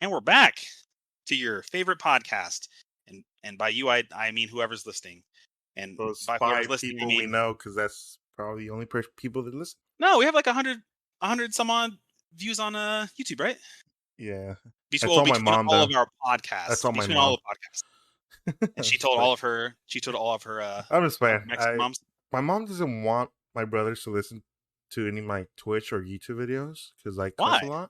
And we're back to your favorite podcast. And by you, I mean whoever's listening. And Those by whoever's 5 listening, I people we mean... know, because that's probably the only people that listen. No, we have like 100 some odd views on YouTube, right? Yeah. Between all though. of our podcasts. That's all my Between mom. all the podcasts. And she told all of her I'm just playing. Mexican moms. My mom doesn't want my brothers to listen to any of my Twitch or YouTube videos because I cuss a lot.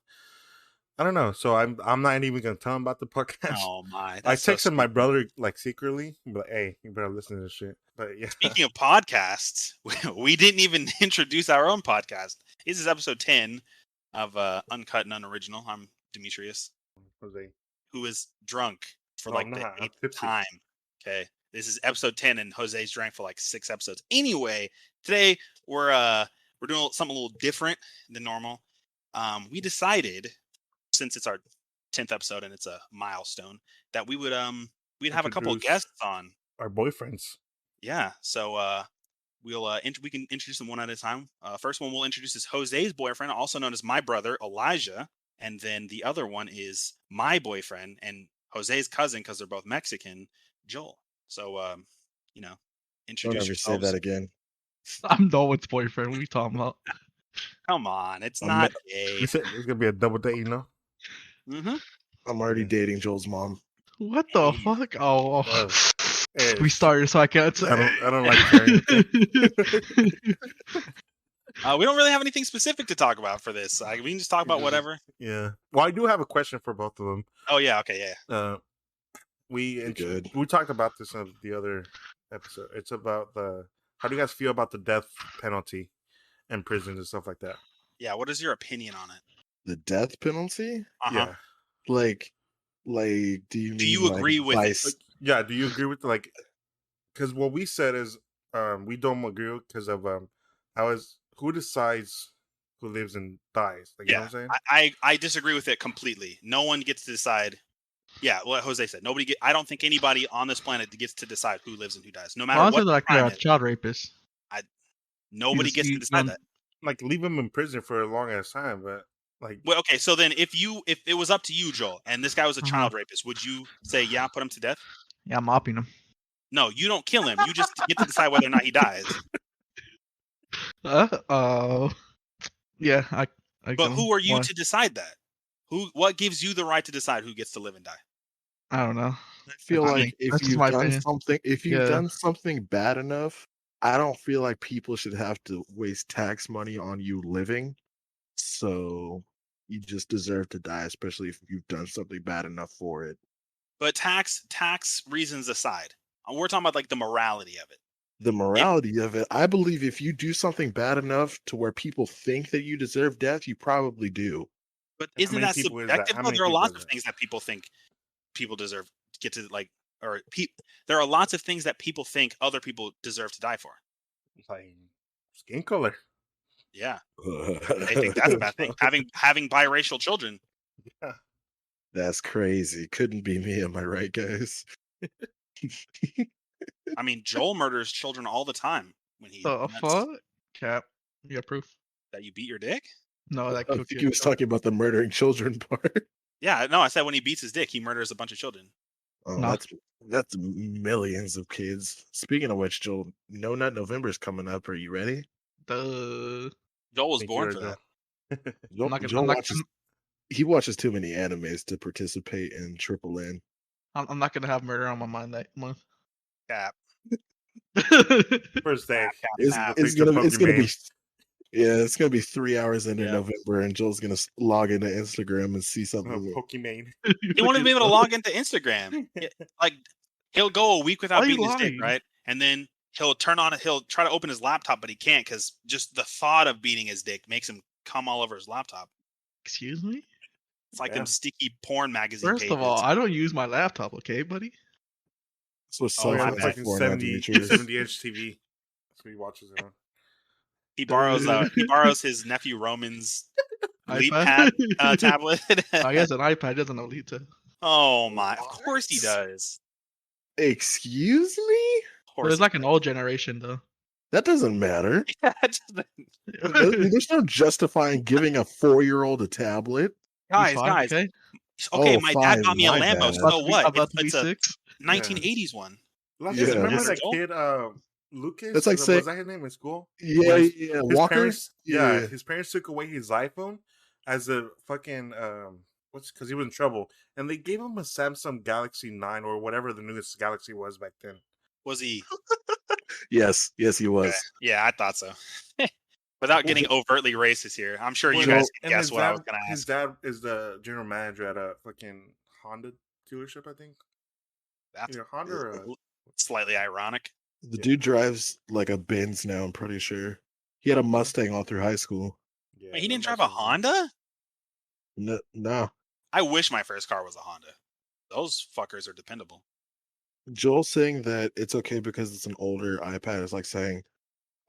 I don't know. So I'm not even gonna tell him about the podcast. Oh my! I texted my brother like secretly, but hey, you better listen to this shit. But yeah. Speaking of podcasts, we didn't even introduce our own podcast. This is episode 10 of Uncut and Unoriginal. I'm Demetrius, Jose, who is drunk for the 8th time. Okay, this is episode 10, and Jose's drank for like 6 episodes. Anyway, today we're doing something a little different than normal. We decided, since it's our 10th episode and it's a milestone, that we would we'd have a couple of guests on. Our boyfriends. Yeah, so we can introduce them one at a time. First one we'll introduce is Jose's boyfriend, also known as my brother Elijah, and then the other one is my boyfriend and Jose's cousin, because they're both Mexican, Joel. So introduce yourselves. Say that again. I'm Nolan's boyfriend. What are you talking about? Come on, it's not gay. You said it's gonna be a double date, you know? Mm-hmm. I'm already dating Joel's mom. What the fuck? Oh, hey, we started, so I can't say. I don't like sharing. We don't really have anything specific to talk about for this. We can just talk about whatever. Yeah. Well, I do have a question for both of them. Oh yeah. Okay. Yeah. We talked about this in the other episode. It's about how do you guys feel about the death penalty in prisons and stuff like that? Yeah. What is your opinion on it? The death penalty? Uh-huh. Yeah. Like, do you agree with it? Yeah. Do you agree with because what we said is we don't agree because of who decides who lives and dies? Like, you know what I'm saying? I disagree with it completely. No one gets to decide. Yeah, what Jose said. I don't think anybody on this planet gets to decide who lives and who dies. No matter what. Like a child rapist. Nobody gets to decide that. Like, leave him in prison for a long ass time, but like. Well, okay, so then if it was up to you, Joel, and this guy was a child rapist, would you say, yeah, put him to death? Yeah, I'm mopping him. No, you don't kill him. You just get to decide whether or not he dies. Yeah, I But who are you to decide that? What gives you the right to decide who gets to live and die? I don't know. I feel like if you've done something bad enough, I don't feel like people should have to waste tax money on you living. So you just deserve to die, especially if you've done something bad enough for it. But tax reasons aside, we're talking about like the morality of it. The morality of it, I believe if you do something bad enough to where people think that you deserve death, you probably do. But isn't that subjective? There are lots of things that people think people deserve to get to, like, or there are lots of things that people think other people deserve to die for. Like skin color. Yeah. I think that's a bad thing. Having biracial children. Yeah. That's crazy. Couldn't be me, am I right, guys? I mean, Joel murders children all the time when he. The fuck? Cap. You got proof that you beat your dick? No, I think he was talking about the murdering children part. Yeah, no, I said when he beats his dick, he murders a bunch of children. Oh, no. That's millions of kids. Speaking of which, Joel, No Nut November is coming up. Are you ready? Joel was born for that. He watches too many animes to participate in Triple N. I'm not gonna have murder on my mind that month. Cap. First day. It's gonna be 3 hours into November, and Joel's gonna log into Instagram and see something. Pokemon. He won't even be able to log into Instagram. Like, he'll go a week without beating his dick, right? And then he'll try to open his laptop, but he can't because just the thought of beating his dick makes him come all over his laptop. Excuse me? It's like them sticky porn magazine First of all, I don't use my laptop, okay, buddy? So it's like 70-inch TV. That's what he watches it on. He borrows his nephew Roman's LeapPad tablet. Oh, he has an iPad, doesn't know LeapPad. Oh my! Of course he does. Excuse me? There's like an old generation though. That doesn't matter. There's no justifying giving a 4-year-old a tablet. Guys, okay? Okay, Oh, my dad 5, bought me a my Lambo. bad. So what? About to be It's a 6. 1980s one. Like, Yeah. remember Yes, that Joel? kid, Lucas? That's like was saying, that his name in school? yeah, His Walker. parents, Yeah. his parents took away his iPhone as a fucking because he was in trouble, and they gave him a Samsung Galaxy 9 or whatever the newest Galaxy was back then. Was he? Yes, he was. Okay. Yeah, I thought so. Without getting overtly racist here, I'm sure you guys can guess what I was going to ask. His dad is the general manager at a fucking Honda dealership, I think. That's Honda or slightly ironic. The dude drives like a Benz now, I'm pretty sure. He had a Mustang all through high school. Yeah, Wait, he didn't drive a Honda? No. I wish my first car was a Honda. Those fuckers are dependable. Joel saying that it's okay because it's an older iPad is like saying,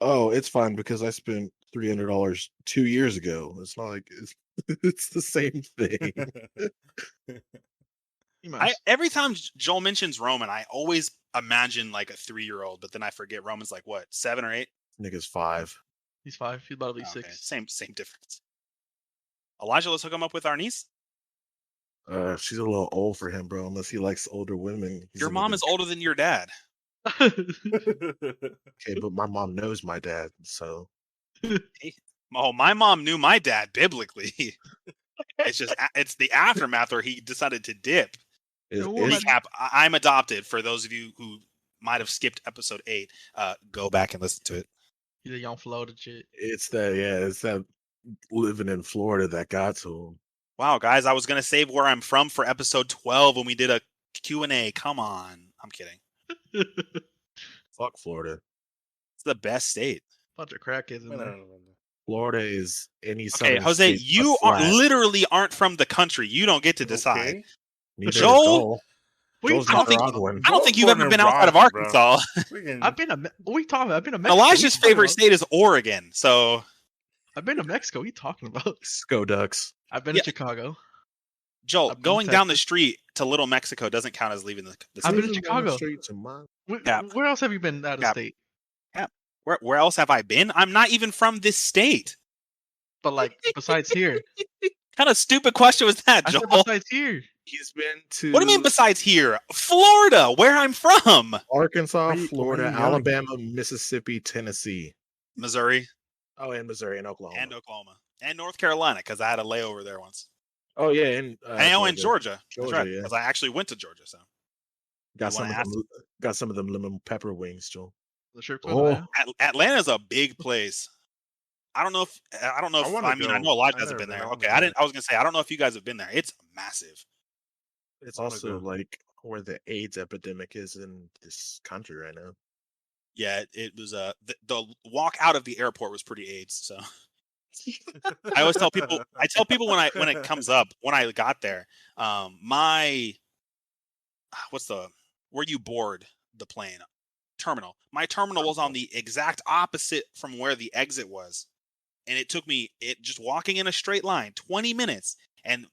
"Oh, it's fine because I spent $300 2 years ago." It's not like it's the same thing. Every time Joel mentions Roman, I always imagine like a 3-year-old, but then I forget Roman's like what, 7 or 8? Nigga's 5. He's 5. He's about to be 6. Okay. Same difference. Elijah, let's hook him up with our niece. She's a little old for him, bro. Unless he likes older women. Your mom is older than your dad. Okay, but my mom knows my dad, so. Oh, my mom knew my dad biblically. It's the aftermath where he decided to dip. Recap: I'm adopted. For those of you who might have skipped episode 8, go back and listen to it. He's a young floated shit. It's that living in Florida that got to him. Wow, guys, I was gonna save where I'm from for episode 12 when we did a Q&A. Come on, I'm kidding. Fuck Florida. It's the best state. Bunch of crackheads in there. Florida is any okay, Jose, you aren't from the country. You don't get to decide. Joel, I don't think you've ever been outside of Arkansas. I've been to. What are you talking about? I've been to Mexico. Elijah's favorite state is Oregon. So I've been to Mexico. What are you talking about? Scoducks. I've been to Chicago. Joel, going down the street to Little Mexico doesn't count as leaving the state. I've been to Chicago. Where else have you been out of state? Yeah. Where else have I been? I'm not even from this state. But like, besides here. Kind of stupid question was that, Joel? I said besides here. He's been to... What do you mean besides here? Florida, where I'm from. Arkansas, Florida, Alabama, Mississippi, Tennessee. Missouri. Oh, and Missouri and Oklahoma. And North Carolina, because I had a layover there once. Oh, yeah. And Georgia. That's right, because I actually went to Georgia. So got some of them lemon pepper wings, Joel. Atlanta's a big place. I know Elijah hasn't been there. Okay, I was gonna say I don't know if you guys have been there. It's massive. It's also like where the AIDS epidemic is in this country right now. Yeah, it was the walk out of the airport was pretty AIDS. So I always tell people. I tell people when it comes up when I got there. Where you board the plane terminal. My terminal was on the exact opposite from where the exit was. And it took me just walking in a straight line, 20 minutes. And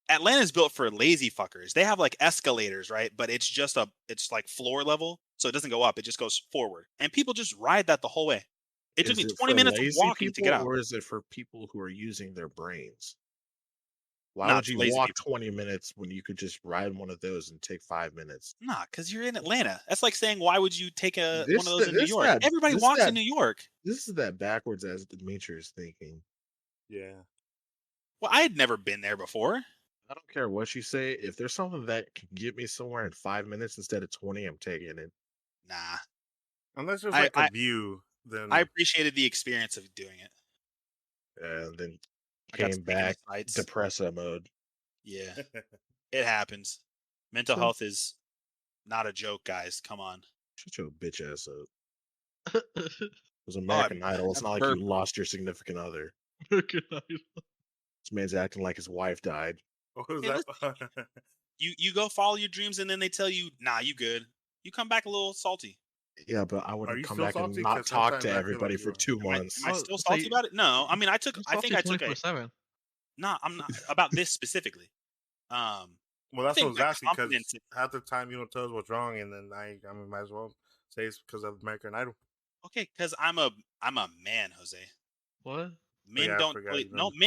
Atlanta's built for lazy fuckers. They have like escalators, right? But it's like floor level. So it doesn't go up. It just goes forward. And people just ride that the whole way. It took me 20 minutes of walking to get out. Or is it for people who are using their brains? Why would you walk 20 minutes when you could just ride one of those and take 5 minutes? Nah, because you're in Atlanta. That's like saying, why would you take one of those in New York? Everybody walks in New York. This is that backwards as Demetrius thinking. Yeah. Well, I had never been there before. I don't care what you say. If there's something that can get me somewhere in 5 minutes instead of 20, I'm taking it. Nah. Unless there's like a view, then I appreciated the experience of doing it. And then came back depressor mode. Yeah. It happens. Mental health is not a joke, guys. Come on. Shut your bitch ass up. It was American Idol. It's not like you lost your significant other. American Idol. This man's acting like his wife died. What was that? You go follow your dreams and then they tell you, nah, you good. You come back a little salty. Yeah, but I wouldn't come back and not talk to everybody for 2 months. Am I still salty about it? No. I mean, I think I took it. No, I'm not about this specifically. Well, that's what I was asking, because half the time you don't tell us what's wrong, and then I might as well say it's because of American Idol. Okay, because I'm a man, Jose. What? Men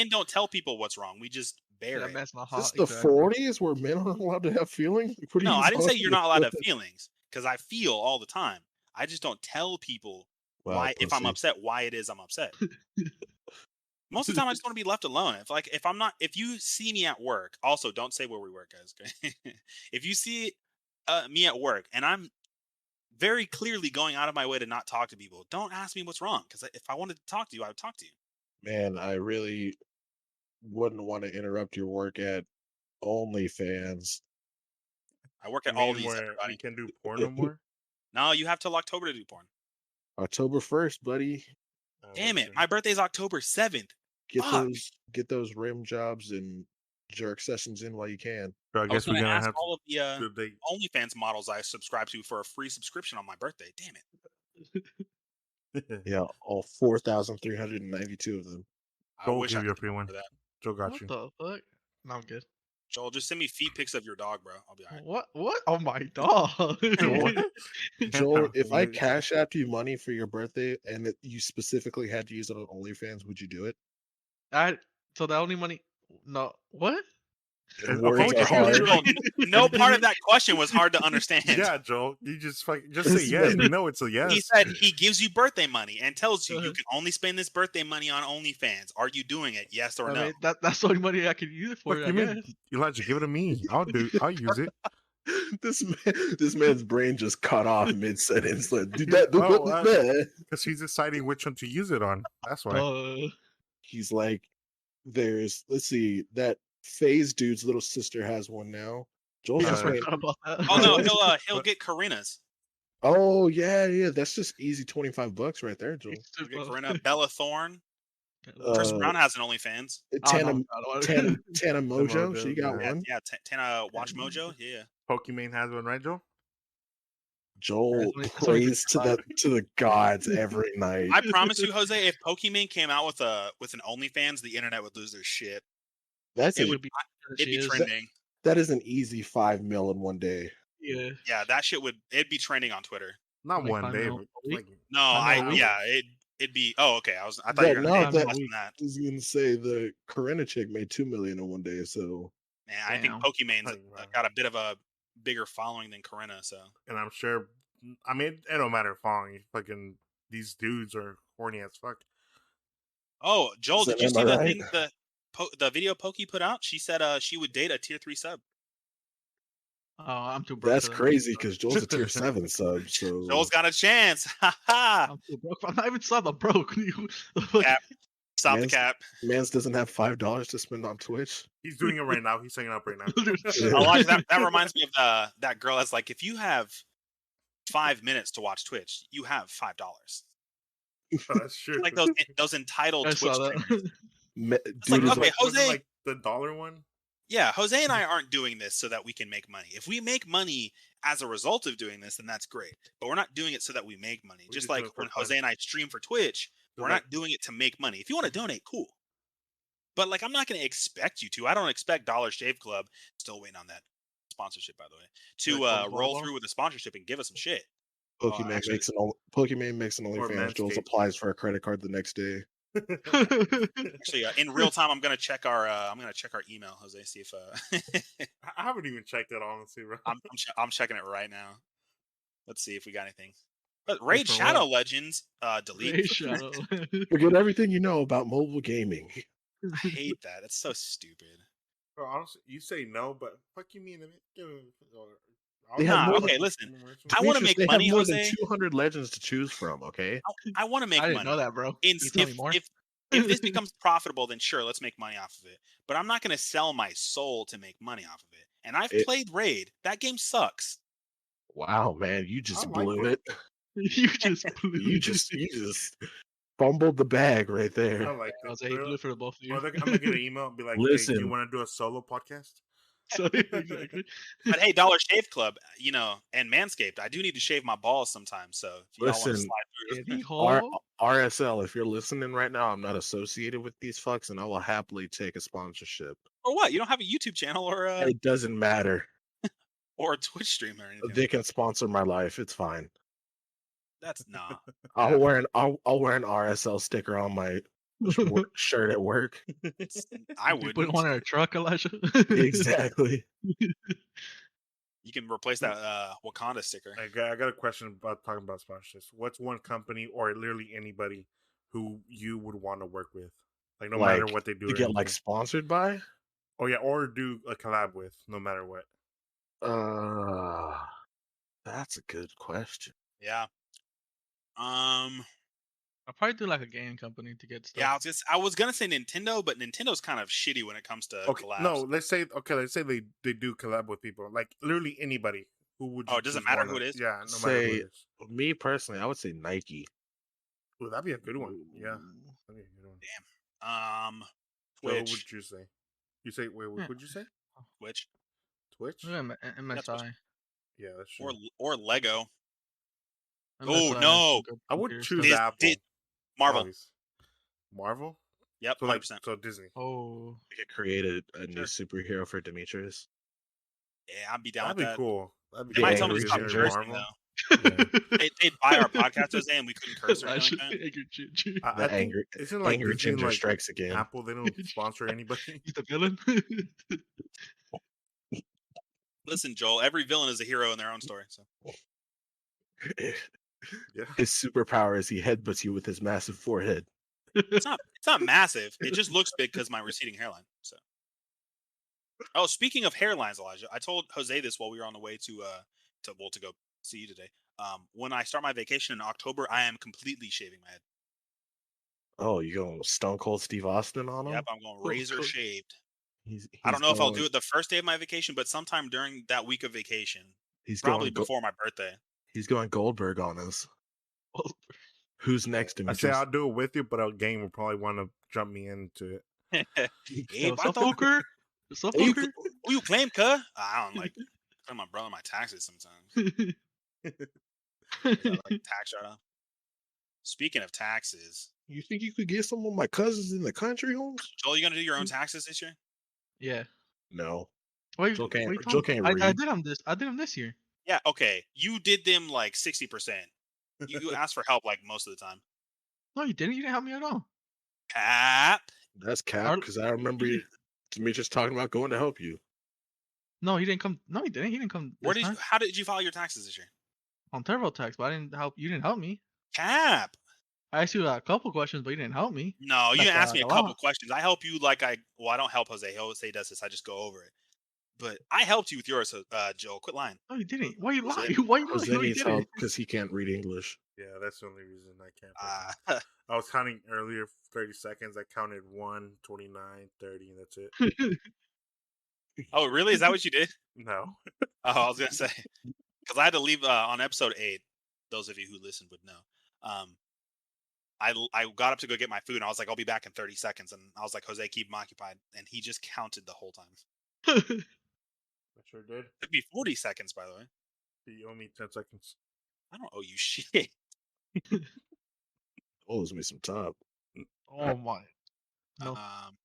don't tell people what's wrong. We just bear it. That's not Is hot. this the 40s where men aren't allowed to have feelings? No, I didn't say you're not allowed to have feelings because I feel all the time. I just don't tell people why, if I'm upset, why it is I'm upset. Most of the time, I just want to be left alone. If you see me at work, also don't say where we work, guys. Okay? If you see me at work and I'm very clearly going out of my way to not talk to people, don't ask me what's wrong. Because if I wanted to talk to you, I would talk to you. Man, I really wouldn't want to interrupt your work at OnlyFans. I work at all these. We can do porn no more. No, you have till October to do porn. October 1st, buddy. Damn it! My birthday's October 7th. Get those rim jobs and jerk sessions in while you can. So I guess we're gonna have all of the OnlyFans models I subscribe to for a free subscription on my birthday. Damn it! Yeah, all 4,392 of them. Go give you a free one. Joe got you. What the fuck? No, I'm good. Joel, just send me feet pics of your dog, bro. I'll be all right. What? Oh my dog. Joel, if I cash out you money for your birthday and you specifically had to use it on OnlyFans, would you do it? So the only money? No. What? No part of that question was hard to understand. Yeah, Joel, you just say yes. You know it's a yes. He said he gives you birthday money and tells you you can only spend this birthday money on OnFans. Are you doing it? Yes or no? Mean, that's the only money I can use it for. Elijah, give it to me. I'll use it. This man's brain just cut off mid sentence. Like, do that. Because he's deciding which one to use it on. That's why. He's like, let's see, that FaZe dude's little sister has one now. Joel's about that. Oh no, he'll get Karina's. Oh yeah, that's just easy $25 right there, Joel. Karina, Bella Thorne. Chris Brown has an OnlyFans. Tana Mojo, she got one. Yeah, Tana Watch Mojo. Yeah. Pokimane has one, right, Joel? Joel prays to the gods every night. I promise you, Jose, if Pokimane came out with an OnlyFans, the internet would lose their shit. It'd be trending. That is an easy 5 mil in one day. Yeah, that shit it'd be trending on Twitter. Not one day. It'd be. Oh, okay. I thought you were going to say that. I was going to say the Karina chick made 2 million in one day. So, man, I think Pokimane's got a bit of a bigger following than Karina. So, and I'm sure. I mean, it don't matter following. Fucking these dudes are horny as fuck. Oh, Joel, did you see the thing? The video Pokey put out? She said she would date a tier 3 sub. Oh, I'm too broke. That's crazy because Joel's a tier 7 sub. So Joel's got a chance. I'm too broke. I'm not even sub. I'm broke. Stop the cap. Mans doesn't have $5 to spend on Twitch. He's doing it right now. He's hanging up right now. That reminds me of that girl that's like, if you have 5 minutes to watch Twitch, you have $5. That's true. Like those entitled Twitch streamers. Jose, like the dollar one. Yeah, Jose and I aren't doing this so that we can make money. If we make money as a result of doing this, then that's great. But we're not doing it so that we make money. Just like when Jose and I stream for Twitch, we're not doing it to make money. If you want to donate, cool. But like, I'm not going to expect you to. I don't expect Dollar Shave Club, still waiting on that sponsorship, by the way, to roll through with the sponsorship and give us some shit. Pokimane makes an OnlyFans. Jules applies for a credit card the next day. Actually, in real time, I'm gonna check our email, Jose. See if I haven't even checked that honestly, bro. I'm checking it right now. Let's see if we got anything. But Raid Shadow Legends, delete. Forget everything you know about mobile gaming. I hate that. It's so stupid. Bro, honestly, you say no, but fuck you mean? Okay, listen. I want to make money, more Jose. Than 200 legends to choose from. Okay, I want to make money. I didn't know that, bro. If this becomes profitable, then sure, let's make money off of it. But I'm not going to sell my soul to make money off of it. And I've played Raid. That game sucks. Wow, man, you just blew it. You just fumbled the bag right there. I like that. I blew for the both of you. I'm gonna get an email and be like, listen, hey, do you want to do a solo podcast? Exactly. But hey, Dollar Shave Club, and Manscaped, I do need to shave my balls sometimes. So if you want to slide through, RSL, if you're listening right now, I'm not associated with these fucks, and I will happily take a sponsorship. Or what? You don't have a YouTube channel or It doesn't matter. Or a Twitch stream or anything. They can sponsor my life. It's fine. That's not. I'll wear an RSL sticker on my shirt at work. I You wouldn't. put one in a truck, Elijah. Exactly. You can replace that Wakanda sticker. I got a question about talking about sponsorships. What's one company or literally anybody who you would want to work with? Like no matter what they do. To get like sponsored by? Oh yeah, or do a collab with, no matter what. That's a good question. Yeah. I'll probably do like a gaming company to get stuff. Yeah, I was gonna say Nintendo, but Nintendo's kind of shitty when it comes to collabs. No, let's say they do collab with people. Like literally anybody. Who would you it doesn't matter who it is? Yeah, no matter who it is. Me personally, I would say Nike. Well, that'd be a good one. Yeah. That'd be a good one. Damn. Twitch. What would you say? You say wait, what would you say? Twitch. MSI. Yeah, that's true. Or Lego. MSI no. I would choose Apple. Marvel. Marvel? Yep, so 100%. So Disney. Oh. We could create a new superhero for Demetrius. Yeah, I'd be down with that. That'd be cool. They might tell me to stop cursing, though. Yeah. They'd buy our podcast today and we couldn't curse or anything like that. Angry Ginger strikes again. Apple, they don't sponsor anybody. He's the villain. Listen, Joel, every villain is a hero in their own story. So, yeah. His superpower is he headbutts you with his massive forehead. It's not massive. It just looks big because my receding hairline. So, oh, speaking of hairlines, Elijah, I told Jose this while we were on the way to go see you today. When I start my vacation in October, I am completely shaving my head. Oh, you going Stone Cold Steve Austin on him? Yep, I'm going razor shaved. He's I don't know if I'll do it the first day of my vacation, but sometime during that week of vacation. He's probably before my birthday. He's going Goldberg on us. Who's next to me? I say I'll do it with you, but our game will probably want to jump me into it. Hey, Poker. Who you claim, cuh? I don't like claim my brother my taxes sometimes. Like tax write-off. Speaking of taxes, you think you could get some of my cousins in the country, Holmes? Joel, you gonna do your own taxes this year? Yeah. No. Wait, Joel can't read. I did them this year. Yeah. Okay. You did them like 60%. You asked for help like most of the time. No, you didn't. You didn't help me at all. Cap. That's cap because I remember me just talking about going to help you. No, he didn't come. No, he didn't. He didn't come. How did you file your taxes this year? On TurboTax, but I didn't help. You didn't help me. Cap. I asked you a couple questions, but you didn't help me. No, you didn't ask me a couple questions. I help you I don't help Jose. He'll say he does this. I just go over it. But I helped you with yours, Joel. Quit lying. No, you didn't. Why you lying? Why you Jose needs help because he can't read English. Yeah, that's the only reason I can't. I was counting earlier 30 seconds. I counted 1, 29, 30, and that's it. Oh, really? Is that what you did? No. Oh, I was going to say. Because I had to leave on episode 8. Those of you who listened would know. I got up to go get my food, and I was like, I'll be back in 30 seconds. And I was like, Jose, keep him occupied. And he just counted the whole time. I sure did. It'd be 40 seconds, by the way. You owe me 10 seconds. I don't owe you shit. Owes me some time. Oh my. No.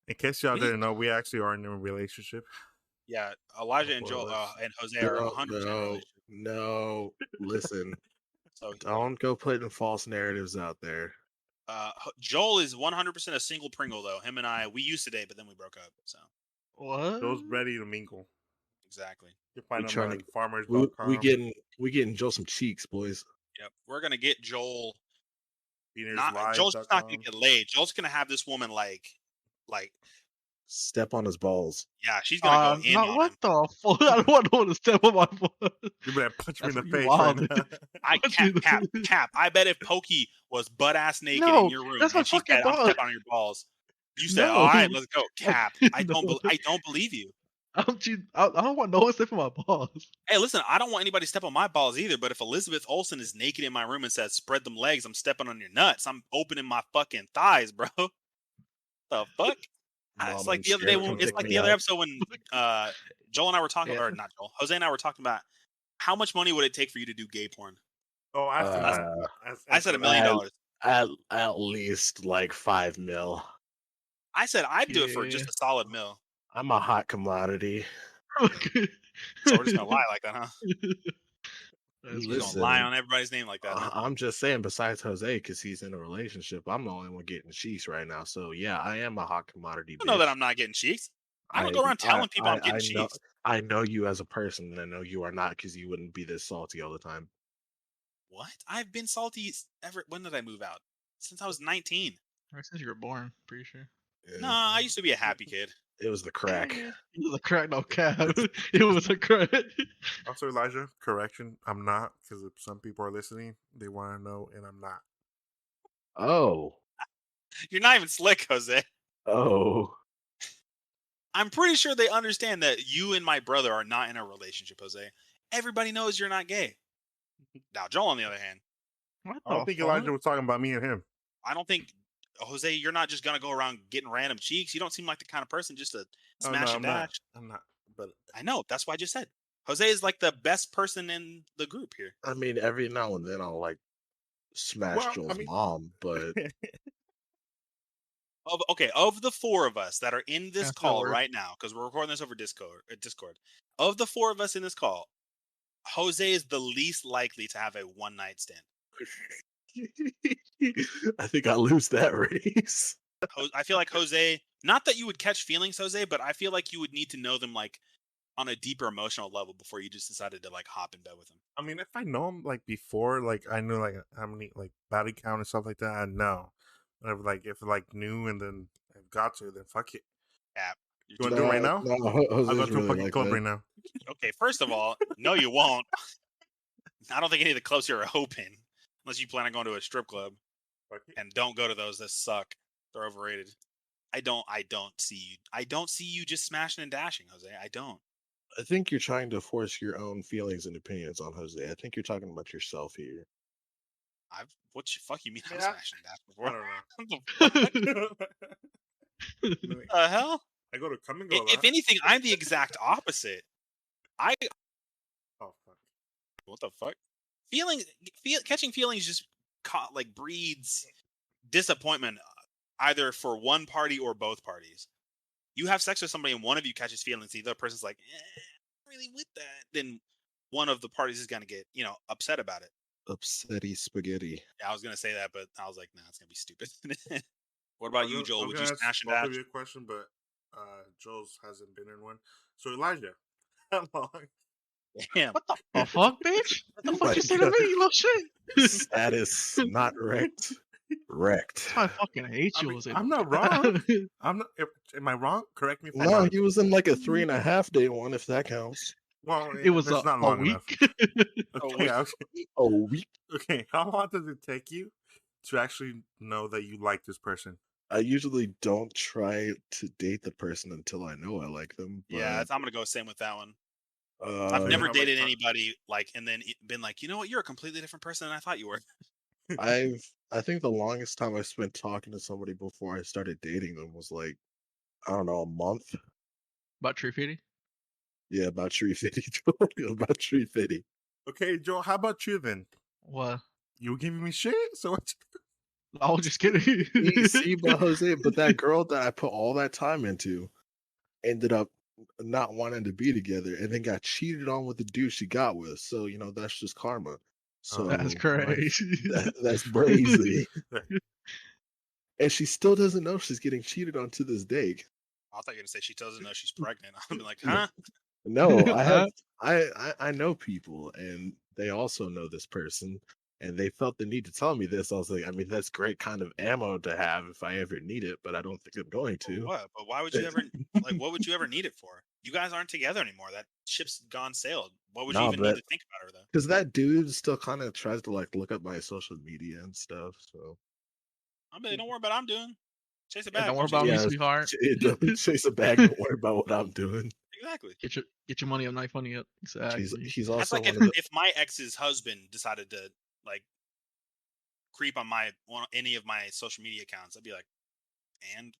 In case y'all didn't know, we actually are in a relationship. Yeah, Elijah and Joel and Jose are 100%. No, listen. So don't go putting false narratives out there. Joel is 100% a single Pringle, though. Him and I, we used to date, but then we broke up. So what? Joel's ready to mingle. Exactly. You find him on farmers.com. We getting Joel some cheeks, boys. Yep, we're gonna get Joel. Joel's not gonna get laid. Joel's gonna have this woman like step on his balls. Yeah, she's gonna go in on what him. The fuck? I don't want no one to step on my balls. You better punch me in the face right now. Cap. I bet if Pokey was butt ass naked in your room and she said, "I'm stepping on your balls," you said, "All right, let's go." Cap. I don't believe you. I don't want no one stepping on my balls. Hey, listen, I don't want anybody to step on my balls either. But if Elizabeth Olsen is naked in my room and says, "Spread them legs," I'm stepping on your nuts. I'm opening my fucking thighs, bro. The fuck? It's like the other day. It's like the other episode when Joel and I were talking, or not Joel, Jose and I were talking about how much money would it take for you to do gay porn? Oh, I said $1 million. At least like $5 million. I said I'd do it for just a solid $1 million. I'm a hot commodity. So we're just gonna lie like that, huh? You gonna lie on everybody's name like that? Huh? I'm just saying. Besides Jose, because he's in a relationship, I'm the only one getting cheeks right now. So yeah, I am a hot commodity. I know that I'm not getting cheeks. I don't go around telling people I'm getting cheeks. I know you as a person, and I know you are not, because you wouldn't be this salty all the time. What? I've been salty ever. When did I move out? Since I was 19. Or since you were born, pretty sure. Yeah. No, I used to be a happy kid. It was the crack. It was a crack, no cap. It was a crack. Also, Elijah, correction. I'm not, because if some people are listening, they want to know, and I'm not. Oh. You're not even slick, Jose. Oh. I'm pretty sure they understand that you and my brother are not in a relationship, Jose. Everybody knows you're not gay. Now, Joel, on the other hand. I don't think Elijah was talking about me and him. I don't think, Jose, you're not just going to go around getting random cheeks. You don't seem like the kind of person just to smash and dash. I'm not. But I know. That's why I just said. Jose is like the best person in the group here. I mean, every now and then I'll like smash Joel's mom, but... Of the four of us that are in this call right now, because we're recording this over Discord. Of the four of us in this call, Jose is the least likely to have a one-night stand. I think I lose that race. I feel like Jose, not that you would catch feelings, Jose, but I feel like you would need to know them like on a deeper emotional level before you just decided to like hop in bed with him. I mean, if I know him like before, like I knew like how many like body count and stuff like that, I know. Whatever, like if like new and then I've got to, then fuck it. Yeah. You want to do it right now? No, I'll go to a fucking club right now. Okay, first of all, no, you won't. I don't think any of the clubs here are open unless you plan on going to a strip club. And don't go to those. That suck. They're overrated. I don't see you. I don't see you just smashing and dashing, Jose. I don't. I think you're trying to force your own feelings and opinions on Jose. I think you're talking about yourself here. What the fuck you mean I'm smashing and dashing before? I don't know. What the hell? I go to come and go. If anything, I'm the exact opposite. Oh fuck! What the fuck? Catching feelings just like breeds disappointment, either for one party or both parties. You have sex with somebody and one of you catches feelings, the other person's like, I'm really with that. Then one of the parties is gonna get upset about it. Upsetty spaghetti. Yeah, I was gonna say that, but I was like, nah, it's gonna be stupid. What about you, Joel? Would you smash and dash? I'll give you a question, but Joel's hasn't been in one. So Elijah, how long? Damn. What the fuck, bitch? What the fuck you say to me, you little shit? Status not wrecked. Wrecked. I fucking hate you. I'm not wrong. I'm not. Am I wrong? Correct me if I'm wrong. He was in like a 3.5 day one, if that counts. Well, it was not long week. Enough. A week. Okay, how long does it take you to actually know that you like this person? I usually don't try to date the person until I know I like them. But... Yeah, I'm gonna go same with that one. I've never dated anybody and then been like, you know what, you're a completely different person than I thought you were. I think the longest time I spent talking to somebody before I started dating them was like, I don't know, a month. About tree fitty? Yeah, about tree fitty. About tree fitty. Okay, Joel, how about you then? What? You were giving me shit? So what? I was just kidding. See, but Jose, but that girl that I put all that time into ended up not wanting to be together and then got cheated on with the dude she got with. So, that's just karma. So that's crazy. That's crazy. And she still doesn't know she's getting cheated on to this day. I thought you were gonna say she doesn't know she's pregnant. I'm like, huh? No, I know people and they also know this person and they felt the need to tell me this. I was like, I mean, that's great kind of ammo to have if I ever need it, but I don't think I'm going to. What? But why would you ever what would you ever need it for? You guys aren't together anymore. That ship's gone sailed. What would you even need to think about her though? Because that dude still kind of tries to like look up my social media and stuff. So I mean, don't worry about what I'm doing. Chase a bag. Don't worry about me, sweetheart. Chase a bag. Don't worry about what I'm doing. Exactly. Get your money up, knife money up. Exactly. He's also that's like if my ex's husband decided to like creep on any of my social media accounts, I'd be like, and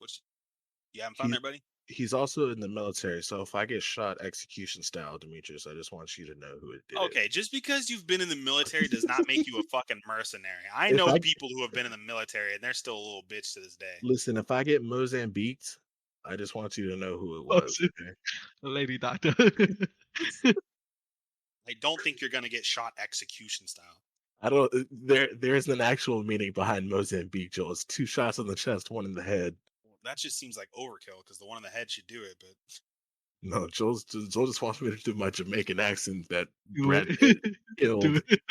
you having fun there, buddy? He's also in the military, so if I get shot execution style, Demetrius, I just want you to know who it did. Okay, just because you've been in the military does not make you a fucking mercenary. I know people who have been in the military and they're still a little bitch to this day. Listen, if I get Mozambiqued, I just want you to know who it was. Okay? The lady doctor. I don't think you're gonna get shot execution style. I don't. There is an actual meaning behind Mozambique, Joel. It's 2 shots in the chest, 1 in the head. That just seems like overkill because the one in the head should do it, but no, Joel just wants me to do my Jamaican accent that Brad Pitt killed.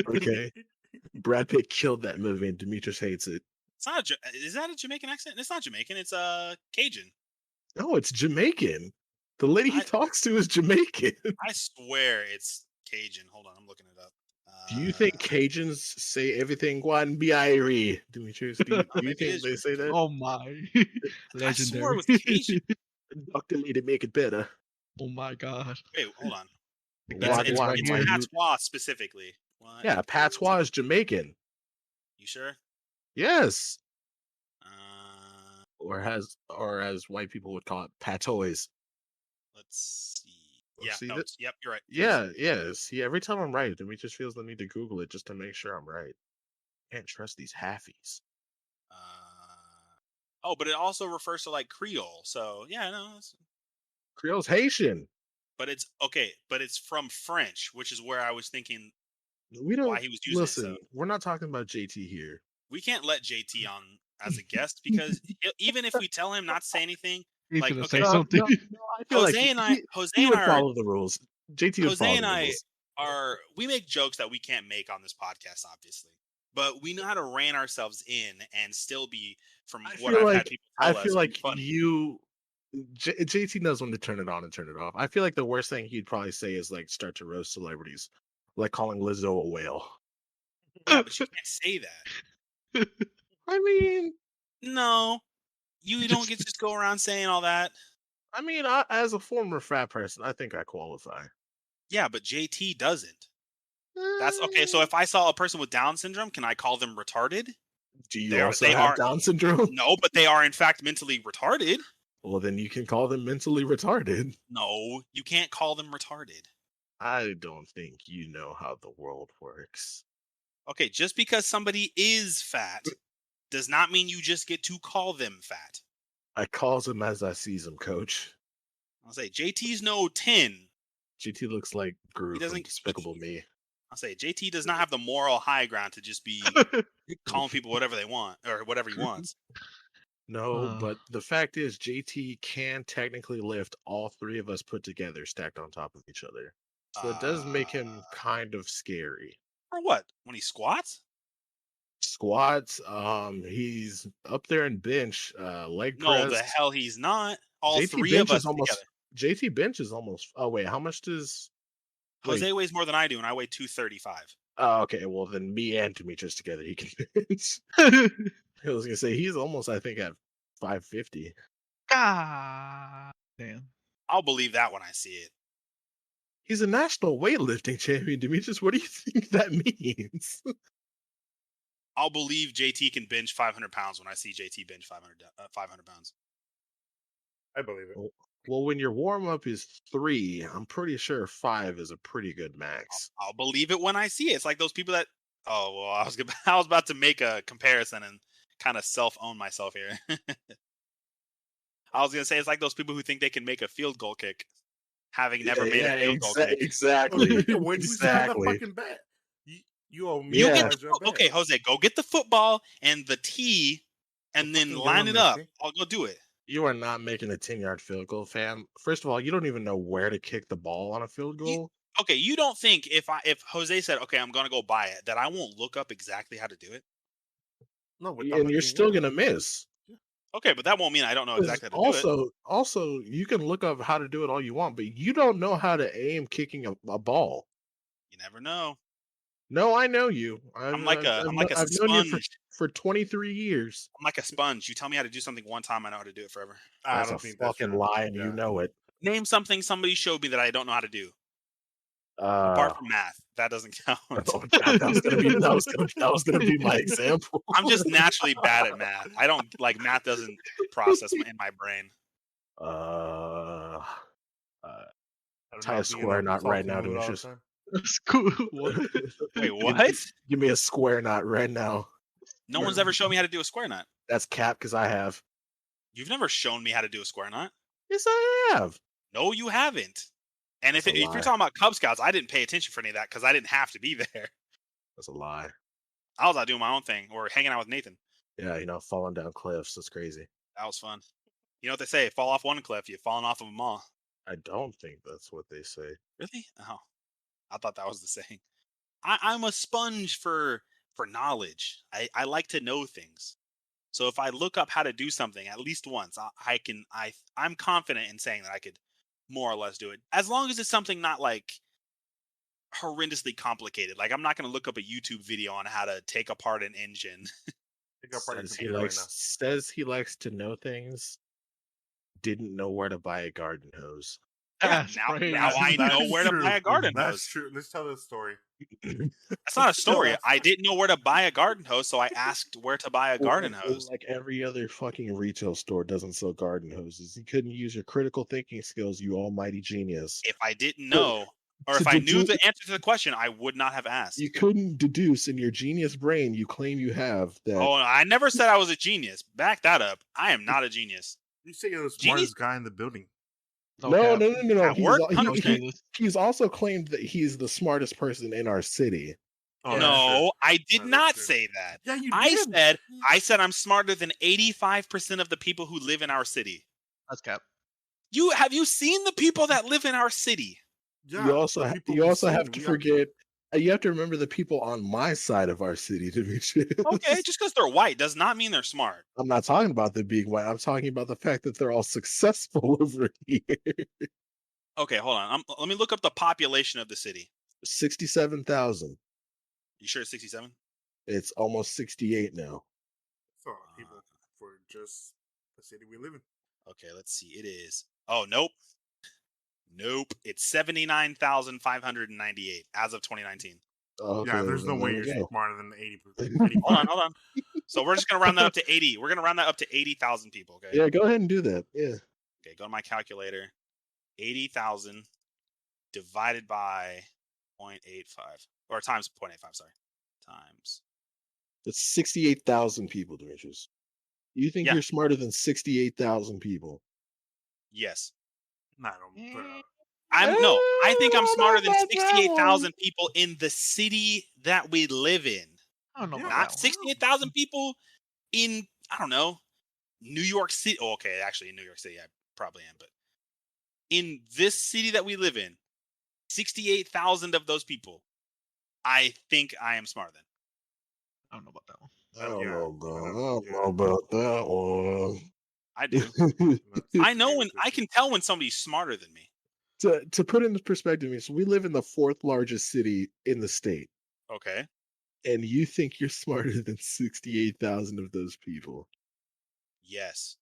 Okay, Brad Pitt killed that movie, and Demetrius hates it. It's not. Is that a Jamaican accent? It's not Jamaican. It's Cajun. No, it's Jamaican. The lady he talks to is Jamaican. I swear it's Cajun. Hold on, I'm looking it up. Do you think Cajuns say everything Guan Biari? Demetrius, do you think they say that? Oh my! Legendary. I swore it was Cajun. Dr. Lady, make it better. Oh my god! Wait, hold on. It's patois specifically. What? Yeah, patois is Jamaican. You sure? Yes. Or as white people would call it, patois. Let's see. Yeah, yep, you're right. Yeah. See, every time I'm right, Demetrius feels the need to Google it just to make sure I'm right. Can't trust these halfies. Oh, but it also refers to like Creole. So yeah, no. Creole's Haitian. But it's okay. But it's from French, which is where I was thinking. We don't. Why he was using listen, it, so. We're not talking about JT here. We can't let JT on as a guest because even if we tell him not to say anything, he's like gonna say something. No, I feel Jose and I would follow the rules. JT would Jose follow and the I rules. we make jokes that we can't make on this podcast, obviously, but we know how to rein ourselves in and still be from what I've had people tell us. I feel like JT knows when to turn it on and turn it off. I feel like the worst thing he'd probably say is like start to roast celebrities, like calling Lizzo a whale. Yeah, but you can't say that. I mean, no, you don't get to just go around saying all that. I mean, as a former frat person, I think I qualify. Yeah, but JT doesn't. That's okay. So if I saw a person with Down syndrome, can I call them retarded? Do you also have Down syndrome? No, but they are in fact mentally retarded. Well, then you can call them mentally retarded. No, you can't call them retarded. I don't think you know how the world works. Okay, just because somebody is fat does not mean you just get to call them fat. I calls them as I sees them, coach. I'll say JT's no 10. JT looks like Gru from Despicable Me. I'll say JT does not have the moral high ground to just be calling people whatever they want or whatever he wants. No, but the fact is JT can technically lift all 3 of us put together stacked on top of each other. So it does make him kind of scary. For what? When he squats? Squats, he's up there in bench, leg press. No, the hell he's not. All JT 3 of us together. JT bench is almost. Oh wait, how much does Jose weighs more than I do, and I weigh 235. Oh, okay. Well, then me and Demetrius together, he can bench. I was gonna say he's almost, I think, at 550. God damn. I'll believe that when I see it. He's a national weightlifting champion, Demetrius. What do you think that means? I'll believe JT can bench 500 pounds when I see JT bench 500 pounds. I believe it. Well, when your warm-up is 3, I'm pretty sure 5 is a pretty good max. I'll believe it when I see it. It's like those people that... Oh, well, I was about to make a comparison and kind of self-own myself here. I was going to say it's like those people who think they can make a field goal kick, having never made a field goal kick. Exactly. When you saw the fucking bat, you owe me. Okay, Jose, go get the football and the tee, and then line it up. I'll go do it. You are not making a 10-yard field goal, fam. First of all, you don't even know where to kick the ball on a field goal. You don't think if Jose said, "Okay, I'm gonna go buy it," that I won't look up exactly how to do it? No, and you're still gonna miss. Okay, but that won't mean I don't know exactly how to do it. Also, you can look up how to do it all you want, but you don't know how to aim kicking a ball. You never know. No, I know you. I'm like a I've sponge. known you for 23 years. I'm like a sponge. You tell me how to do something one time, I know how to do it forever. That's a fucking lie, and you know it. Name something somebody showed me that I don't know how to do. Apart from math, that doesn't count. That was gonna be my example. I'm just naturally bad at math. I don't like math. Doesn't process in my brain. Tie a square knot right now, Demetrius. Cool. Wait, what? Give me a square knot right now. No one's ever shown me how to do a square knot. That's cap because I have. You've never shown me how to do a square knot. Yes, I have. No, you haven't. And if you're talking about Cub Scouts, I didn't pay attention for any of that because I didn't have to be there. That's a lie. I was out doing my own thing or hanging out with Nathan. Yeah, falling down cliffs. That's crazy. That was fun. You know what they say? Fall off one cliff, you've fallen off of them all. I don't think that's what they say. Really? Oh, I thought that was the saying. I'm a sponge for knowledge. I like to know things. So if I look up how to do something at least once, I'm confident in saying that I could more or less do it. As long as it's something not like horrendously complicated. Like I'm not going to look up a YouTube video on how to take apart an engine. Says he likes to know things. Didn't know where to buy a garden hose. Yeah, now I know where to buy a garden hose. That's true. Let's tell the story. That's not a story. I didn't know where to buy a garden hose, so I asked where to buy a garden hose. Like every other fucking retail store doesn't sell garden hoses. You couldn't use your critical thinking skills, you almighty genius. If I didn't know, or if I knew the answer to the question, I would not have asked. You couldn't deduce in your genius brain you claim you have that. Oh, I never said I was a genius. Back that up. I am not a genius. You say you're the smartest guy in the building. No. He's also claimed that he's the smartest person in our city. Oh, no, I did not say that. Yeah, you did. I said I'm smarter than 85% of the people who live in our city. That's cap. Have you seen the people that live in our city? Yeah, you also have to forget. You have to remember the people on my side of our city, Demetrius. Okay, just because they're white does not mean they're smart. I'm not talking about them being white. I'm talking about the fact that they're all successful over here. Okay, hold on. Let me look up the population of the city. 67,000. You sure it's 67? It's almost 68 now. That's a lot of people for just the city we live in. Okay, let's see. It is. Oh, nope. Nope. It's 79,598 as of 2019. Okay, yeah, there's no way you're smarter than 80%. Hold on. So we're just going to round that up to 80. We're going to round that up to 80,000 people, okay? Yeah, go ahead and do that. Yeah. Okay, go to my calculator. 80,000 divided by 0.85. Or times 0.85, sorry. Times. That's 68,000 people, Demetrius. You think you're smarter than 68,000 people? Yes. I think I'm smarter than 68,000 people in the city that we live in. I don't know. Not 68,000 people in, I don't know, New York City. Oh, okay, actually in New York City I probably am, but in this city that we live in, 68,000 of those people, I think I am smarter than. I don't know about that one. I don't know about that one. I do. I know when I can tell when somebody's smarter than me. To put into perspective, so we live in the 4th largest city in the state. Okay. And you think you're smarter than 68,000 of those people? Yes.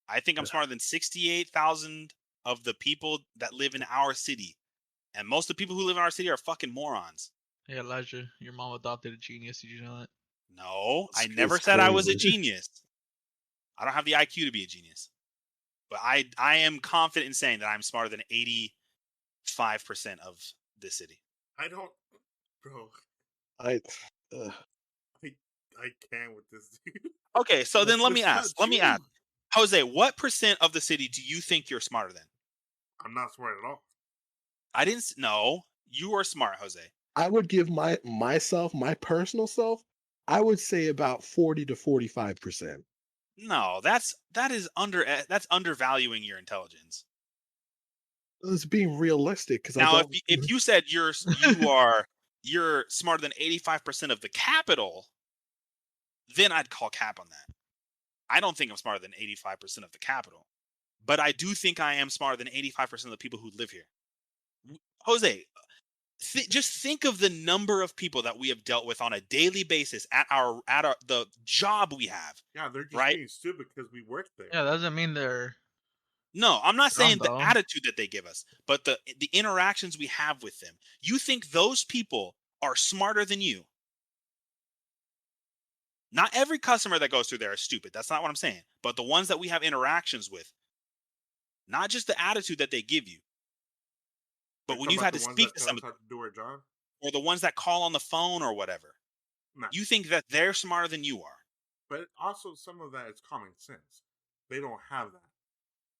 I think I'm smarter than 68,000 of the people that live in our city. And most of the people who live in our city are fucking morons. Hey, Elijah, your mom adopted a genius. Did you know that? No, I never said I was a genius. I don't have the IQ to be a genius. But I am confident in saying that I'm smarter than 85% of this city. I don't, bro. I can't with this dude. Okay, so then let me ask. Jose, what percent of the city do you think you're smarter than? I'm not smart at all. I didn't know. You are smart, Jose. I would give my personal self, I would say about 40 to 45%. No, that's undervaluing your intelligence. It's being realistic because now if you said you're smarter than 85% of the capital, then I'd call cap on that. I don't think I'm smarter than 85% of the capital, but I do think I am smarter than 85% of the people who live here. Jose, just think of the number of people that we have dealt with on a daily basis at the job we have. Yeah, they're just being stupid because we work there. Yeah, that doesn't mean they're. No, I'm not saying the attitude that they give us, but the interactions we have with them. You think those people are smarter than you? Not every customer that goes through there is stupid. That's not what I'm saying. But the ones that we have interactions with, not just the attitude that they give you, but when you've had to speak to somebody, to do our job, or the ones that call on the phone or whatever, you think that they're smarter than you are. But also some of that is common sense. They don't have that.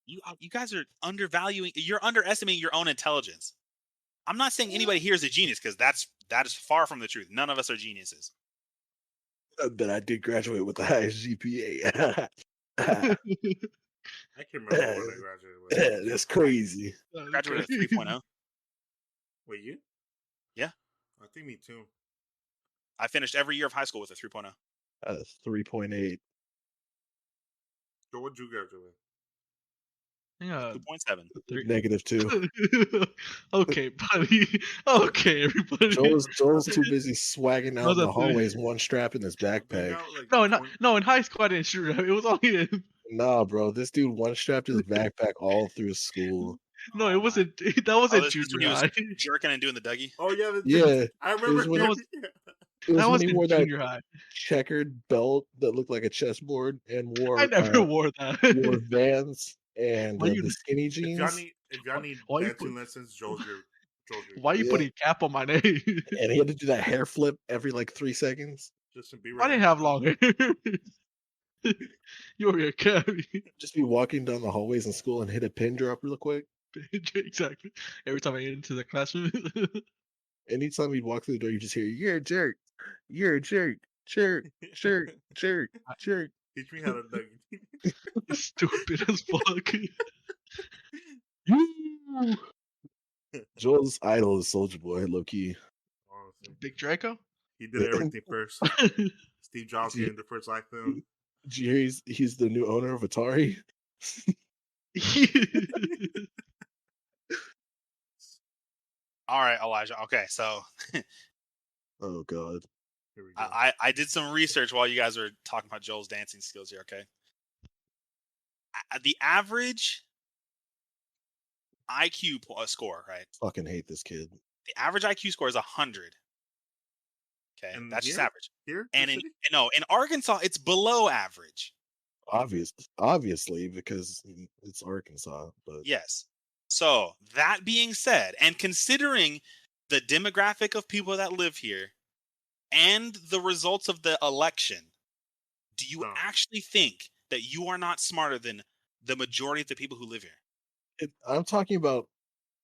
You guys are underestimating your own intelligence. I'm not saying anybody here is a genius because that is far from the truth. None of us are geniuses. But I did graduate with the highest GPA. I can't remember what I graduated with. That's crazy. I graduated with 3.0. Wait, you? Yeah. I think me too. I finished every year of high school with a 3.0. 3.8. So what'd you graduate with? Yeah, 2.7. -2. Okay, buddy. Okay, everybody. Joel's too busy swagging out in the hallways, one strap in his backpack. No, in high school I didn't shoot. It was only in... Nah, bro, this dude one strapped his backpack all through school. No, it wasn't. That wasn't junior high. Jerking and doing the Dougie. Oh yeah, yeah. I remember. It was when he wore that junior high checkered belt that looked like a chessboard and wore. I never wore that. Wore Vans and the skinny jeans. If y'all need dancing lessons, Joel's your. Why are you putting cap on my name? And he had to do that hair flip every like 3 seconds. Just be I didn't have long hair. You were a cabby. Just be walking down the hallways in school and hit a pin drop real quick. Exactly. Every time I get into the classroom. Anytime he'd walk through the door, you just hear, "You're a jerk. You're a jerk. Jerk. Jerk. Jerk. Jerk." Teach me how to Dougie. Stupid as fuck. Joel's idol is Soulja Boy, low key. Honestly. Big Draco? He did everything first. Steve Jobs getting the first iPhone. Did you hear he's the new owner of Atari? All right, Elijah. Okay, so oh god. Here we go. I did some research while you guys were talking about Joel's dancing skills here. Okay, the average IQ score, right? Fucking hate this kid. The average IQ score is 100. Okay, and that's just average. Here, and in Arkansas, it's below average. Obviously, because it's Arkansas. But yes. So that being said, and considering the demographic of people that live here and the results of the election, do you actually think that you are not smarter than the majority of the people who live here? I'm talking about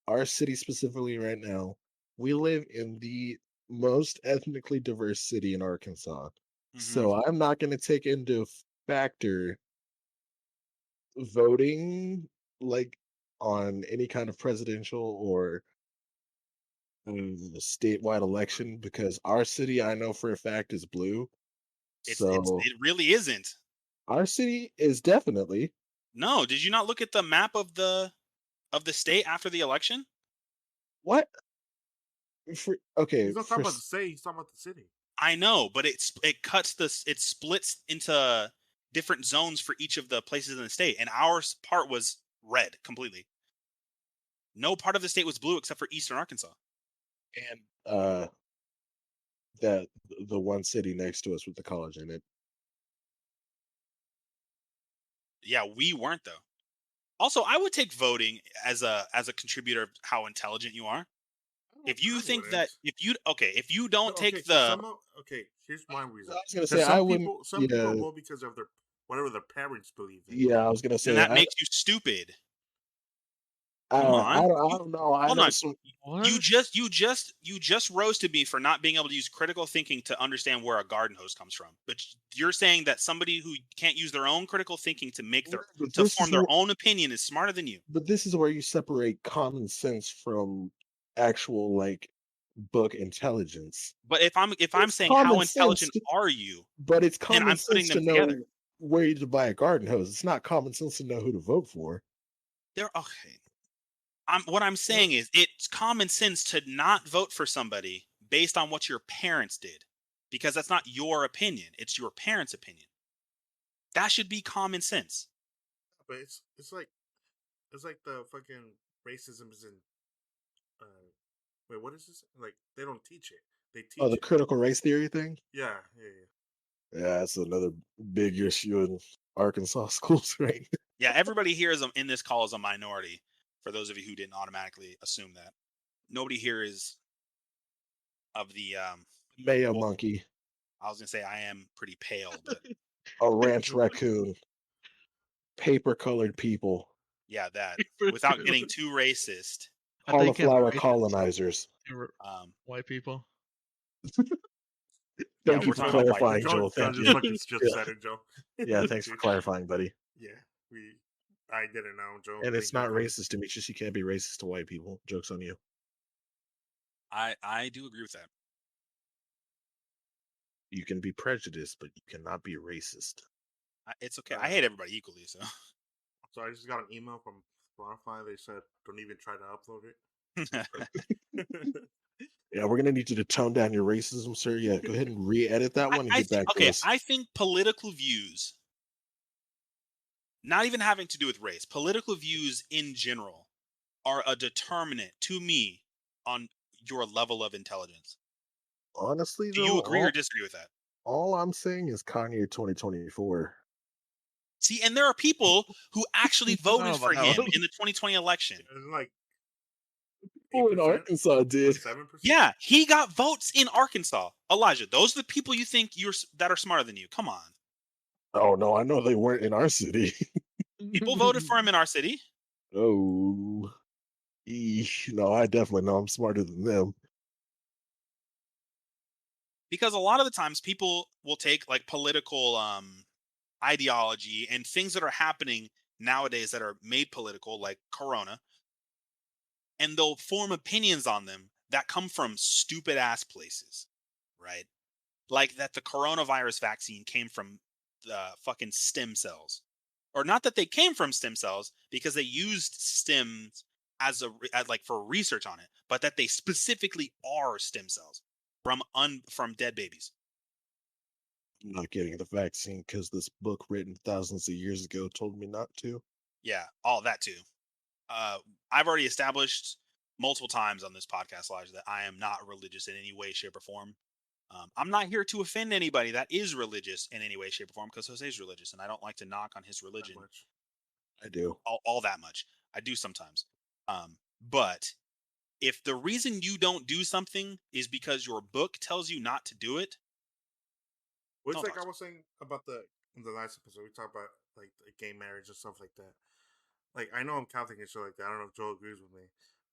our city specifically right now. We live in the most ethnically diverse city in Arkansas. Mm-hmm. So I'm not going to take into factor voting like on any kind of presidential or statewide election because our city, I know for a fact, is blue. It really isn't. Our city is definitely. No, did you not look at the map of the state after the election? What? Okay, he's not talking about the state. He's talking about the city. I know, but it splits into different zones for each of the places in the state, and our part was red completely. No part of the state was blue except for Eastern Arkansas. And that the one city next to us with the college in it. Yeah, we weren't though. Also, I would take voting as a contributor of how intelligent you are. If you think that if you don't take the here's my reason. I was gonna say I wouldn't. Some people vote because of whatever their parents believe in. Yeah, I was gonna say and that makes you stupid. I don't know. You just roasted me for not being able to use critical thinking to understand where a garden hose comes from. But you're saying that somebody who can't use their own critical thinking to form their own opinion is smarter than you. But this is where you separate common sense from actual book intelligence. But if I'm saying how intelligent are you? But it's common sense to know where to buy a garden hose. It's not common sense to know who to vote for. What I'm saying is it's common sense to not vote for somebody based on what your parents did, because that's not your opinion. It's your parents' opinion. That should be common sense. But it's like the fucking racism is in. Wait, what is this? Like they don't teach it. They teach. Oh, the critical race theory thing. Yeah. Yeah, that's another big issue in Arkansas schools, right? Yeah, everybody here in this call is a minority. For those of you who didn't automatically assume that, nobody here is of the Mayo monkey. I was gonna say I am pretty pale, but a ranch raccoon, paper colored people. Yeah, that without getting too racist. cauliflower colonizers. White people. Thank you for clarifying, Joel. Thank you. Just said it, Joe. Yeah, thanks for clarifying, buddy. Yeah, I didn't know, Joe. And it's not racist, Demetrius. You can't be racist to white people. Joke's on you. I do agree with that. You can be prejudiced, but you cannot be racist. It's okay. I hate everybody equally, so. So I just got an email from Spotify. They said, don't even try to upload it. Yeah, we're going to need you to tone down your racism, sir. Yeah, go ahead and re-edit that one and get back to us. I think political views, not even having to do with race, political views in general are a determinant to me on your level of intelligence. Honestly, do you agree or disagree with that? All I'm saying is Kanye 2024. See, and there are people who actually voted for him in the 2020 election. Like, people in Arkansas did. 7%? Yeah, he got votes in Arkansas. Elijah, those are the people you think that are smarter than you. Come on. Oh no, I know they weren't in our city. People voted for him in our city. Oh, no, I definitely know I'm smarter than them. Because a lot of the times people will take like political ideology and things that are happening nowadays that are made political, like Corona, and they'll form opinions on them that come from stupid ass places, right? Like that the coronavirus vaccine came from the fucking stem cells, or not that they came from stem cells because they used stems as for research on it, but that they specifically are stem cells from dead babies. I'm not getting the vaccine because this book written thousands of years ago told me not to. Yeah, all that too. I've already established multiple times on this podcast, Elijah, that I am not religious in any way, shape, or form. I'm not here to offend anybody that is religious in any way, shape, or form, because Jose's religious, and I don't like to knock on his religion. I do. All that much. I do sometimes. But if the reason you don't do something is because your book tells you not to do it, well, it's like I was saying about in the last episode, we talked about like gay marriage and stuff like that. Like, I know I'm Catholic and shit like that. I don't know if Joel agrees with me,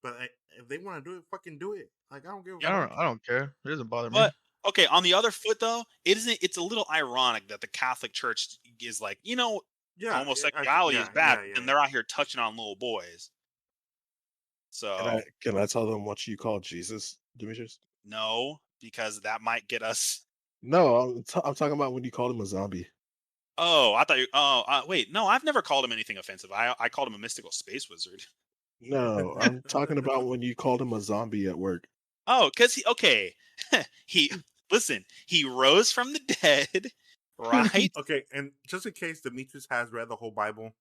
but if they want to do it, fucking do it. Like, I don't give a fuck. I don't care. It doesn't bother me. But okay, on the other foot though, it's a little ironic that the Catholic Church is like, homosexuality is bad, and they're out here touching on little boys. So can I tell them what you call Jesus, Demetrius? No, because that might get us. No, I'm talking about when you called him a zombie. Oh, I thought you. Oh, wait, no, I've never called him anything offensive. I called him a mystical space wizard. No, I'm talking about when you called him a zombie at work. Oh, because he rose from the dead, right? Okay, and just in case Demetrius has read the whole Bible,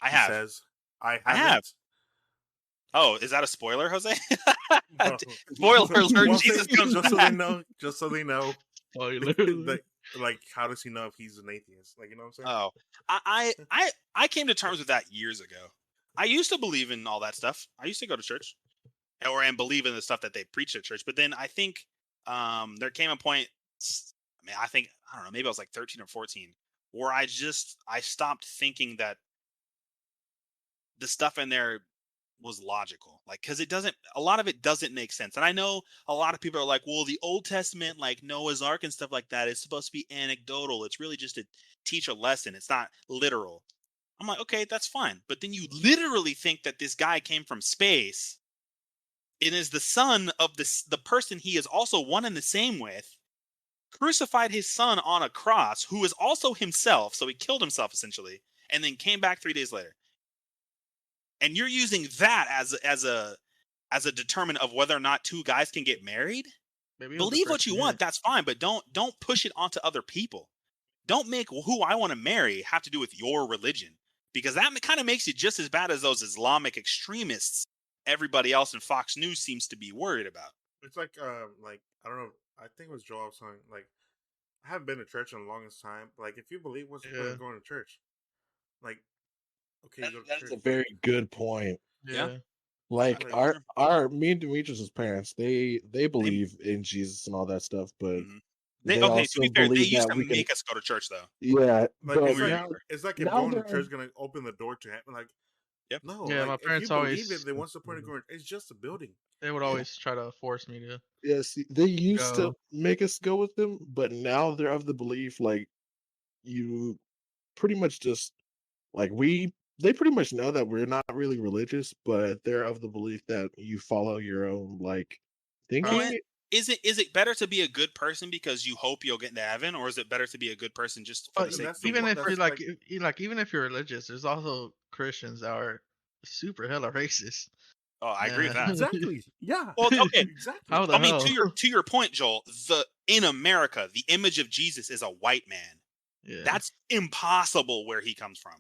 I have. Says, I have. Oh, is that a spoiler, Jose? No. Spoiler alert! Jesus comes just back. Just so they know. Like, how does he know if he's an atheist? Like, you know what I'm saying? Oh, I came to terms with that years ago. I used to believe in all that stuff. I used to go to church, and believe in the stuff that they preach at church. But then I think there came a point. I don't know. Maybe I was like 13 or 14, where I stopped thinking that the stuff in there was logical, like, because a lot of it doesn't make sense. And I know a lot of people are like, well, the Old Testament, like Noah's Ark and stuff like that, is supposed to be anecdotal. It's really just to teach a lesson. It's not literal. I'm like, okay, that's fine. But then you literally think that this guy came from space and is the son of the person he is also one and the same with, crucified his son on a cross, who is also himself. So he killed himself essentially, and then came back 3 days later. And you're using that as a determinant of whether or not two guys can get married. Believe what you want, that's fine, but don't push it onto other people. Don't make who I want to marry have to do with your religion, because that kind of makes it just as bad as those Islamic extremists everybody else in Fox News seems to be worried about. It's like I don't know. I think it was Joel saying, like, I haven't been to church in the longest time. But, like, if you believe, what's the point of going to church? Like, okay, that's a very good point. Yeah. Like me and Demetrius' parents, they believe in Jesus and all that stuff, but they also to be fair, they used to make us go to church though. Yeah, like, it's like if going to church is gonna open the door to heaven. Like, Yep. No, Yeah, like my if you parents believe it, always then what's the point of going? It's just a building. they would always try to force me to Yes, they used to go. make us go with them, but now they're of the belief like you pretty much just like they pretty much know that we're not really religious, but they're of the belief that you follow your own like thinking. Is it better to be a good person because you hope you'll get into heaven, or is it better to be a good person just for the sake of being Even a if person? you're like even if you're religious, there's also Christians that are super hella racist. Oh, I agree with that. Exactly. Yeah. Well, okay. Exactly. How the I mean, hell? to your point, Joel, in America, the image of Jesus is a white man. Yeah. That's impossible where he comes from.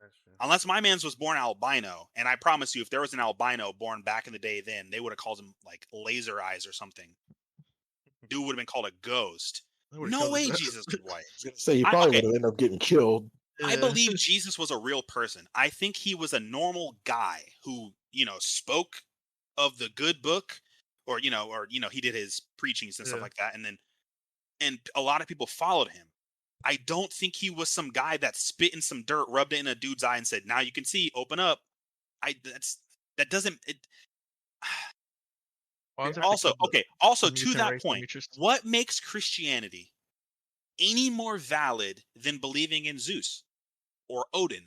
That's true. Unless my man's was born albino, and I promise you, if there was an albino born back in the day, then they would have called him like laser eyes or something. Dude would have been called a ghost. No way, Jesus was white. I was gonna say he probably would have ended up getting killed. I believe Jesus was a real person. I think he was a normal guy who, spoke of the good book, or he did his preachings and stuff like that, and a lot of people followed him. I don't think he was some guy that spit in some dirt, rubbed it in a dude's eye, and said, "Now you can see. Open up." That doesn't. Also, to that point, what makes Christianity any more valid than believing in Zeus or Odin?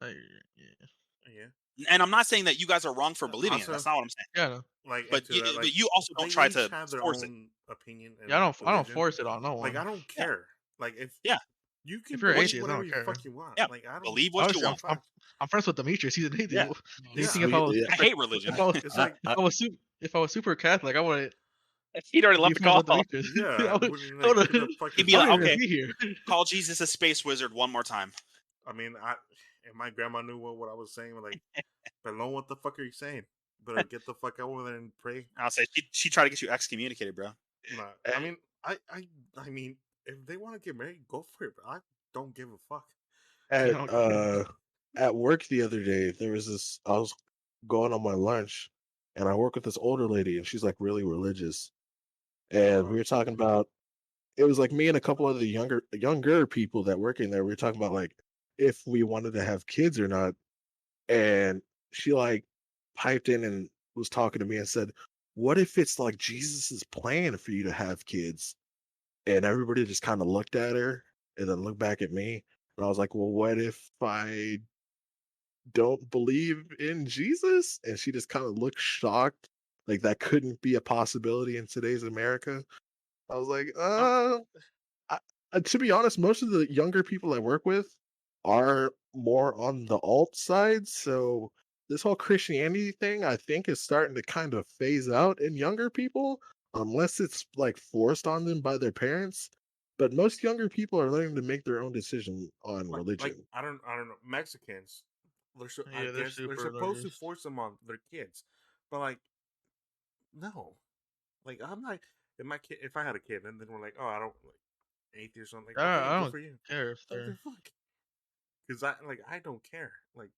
Yeah. And I'm not saying that you guys are wrong for believing it. That's not what I'm saying. Yeah. Like, but you also don't try to force it. Opinion. And I don't force it on no one. Like, I don't care. Like, if you can if you're believe atheist, whatever you fucking want. Yeah. Like, I don't believe what you want. I'm friends with Demetrius. He's an atheist. Yeah. Do you think I hate religion. If I was super Catholic, I would. He'd already left the call. Yeah. He'd be like, okay, call Jesus a space wizard one more time. I mean, and my grandma knew what I was saying. Like, Pelon, what the fuck are you saying? Better get the fuck over there and pray. I'll say she tried to get you excommunicated, bro. Nah, I mean, I mean, if they want to get married, go for it. But I don't give a fuck. At work the other day, there was this. I was going on my lunch, and I work with this older lady, and she's like really religious. And we were talking about. It was like me and a couple of the younger people that work in there. We were talking about like if we wanted to have kids or not. And she like piped in and was talking to me and said, "What if it's like Jesus's plan for you to have kids?" And everybody just kind of looked at her and then looked back at me. And I was like, "Well, what if I don't believe in Jesus?" And she just kind of looked shocked, like that couldn't be a possibility in today's America. I was like, to be honest, most of the younger people I work with are more on the alt side. So this whole Christianity thing, I think, is starting to kind of phase out in younger people, unless it's like forced on them by their parents. But most younger people are learning to make their own decision on religion. Like, I don't know. Mexicans, they're supposed religious. to force them on their kids, but like, no, like I'm not. If I had a kid, and then we're like, oh, I don't like atheist or something. Like, okay, I good don't for you. care if they're. Because I don't care. Like,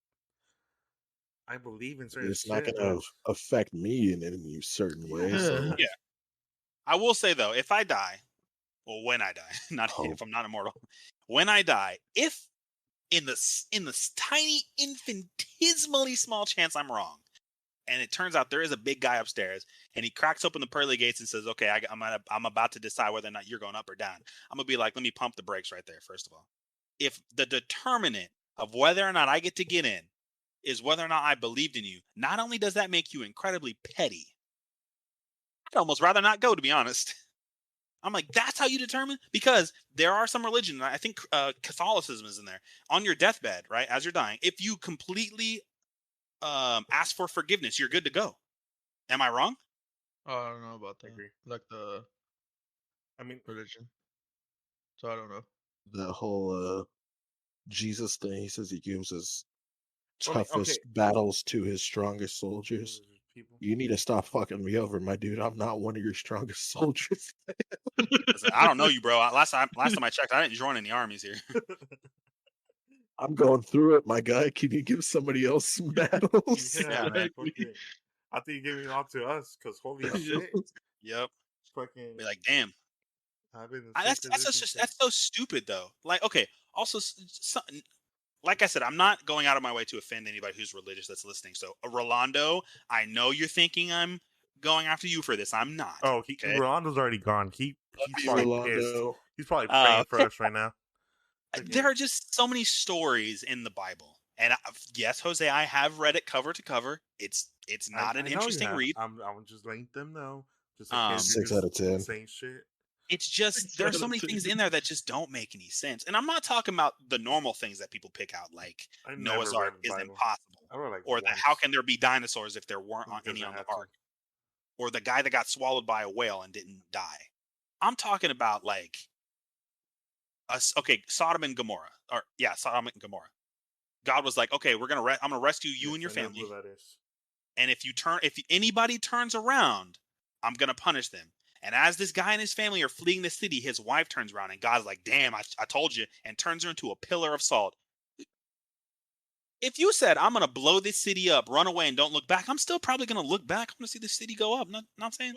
I believe in certain. It's not going to affect me in any certain way. So. Yeah. I will say though, if I die, well, when I die, not if I'm not immortal, when I die, if in this tiny infinitesimally small chance I'm wrong, and it turns out there is a big guy upstairs, and he cracks open the pearly gates and says, "Okay, I'm about to decide whether or not you're going up or down." I'm gonna be like, "Let me pump the brakes right there." First of all, if the determinant of whether or not I get to get in is whether or not I believed in you, not only does that make you incredibly petty, I'd almost rather not go, to be honest. I'm like, that's how you determine? Because there are some religions, I think Catholicism is in there, on your deathbed, right, as you're dying, if you completely ask for forgiveness, you're good to go. Am I wrong? Oh, I don't know about that. Like religion. So I don't know. The whole Jesus thing, he says he gives his toughest battles to his strongest soldiers. You need to stop fucking me over, my dude. I'm not one of your strongest soldiers. I don't know you, bro. Last time I checked, I didn't join any armies here. I'm going through it, my guy. Can you give somebody else some battles? Yeah, man, I think you gave it all to us because holy shit. Yep. Fucking. Be like, damn. That's so stupid though. Like, okay. Also, like I said, I'm not going out of my way to offend anybody who's religious that's listening. So, Rolando, I know you're thinking I'm going after you for this. I'm not. Oh, okay? Rolando's already gone. He's probably pissed. He's probably Oh, praying for us right now. There are just so many stories in the Bible, and yes, Jose, I have read it cover to cover. It's not an interesting read. I'm just letting them know. Just in case 6 out of 10. Saying shit. It's just there are so many things in there that just don't make any sense, and I'm not talking about the normal things that people pick out, like Noah's Ark is impossible, or how can there be dinosaurs if there weren't any on the ark, or the guy that got swallowed by a whale and didn't die. I'm talking about like Sodom and Gomorrah, Sodom and Gomorrah. God was like, okay, I'm gonna rescue you and your family, and if anybody turns around, I'm gonna punish them. And as this guy and his family are fleeing the city, his wife turns around and God's like, damn, I told you, and turns her into a pillar of salt. If you said, I'm going to blow this city up, run away, and don't look back, I'm still probably going to look back. I'm going to see the city go up. Not I'm saying?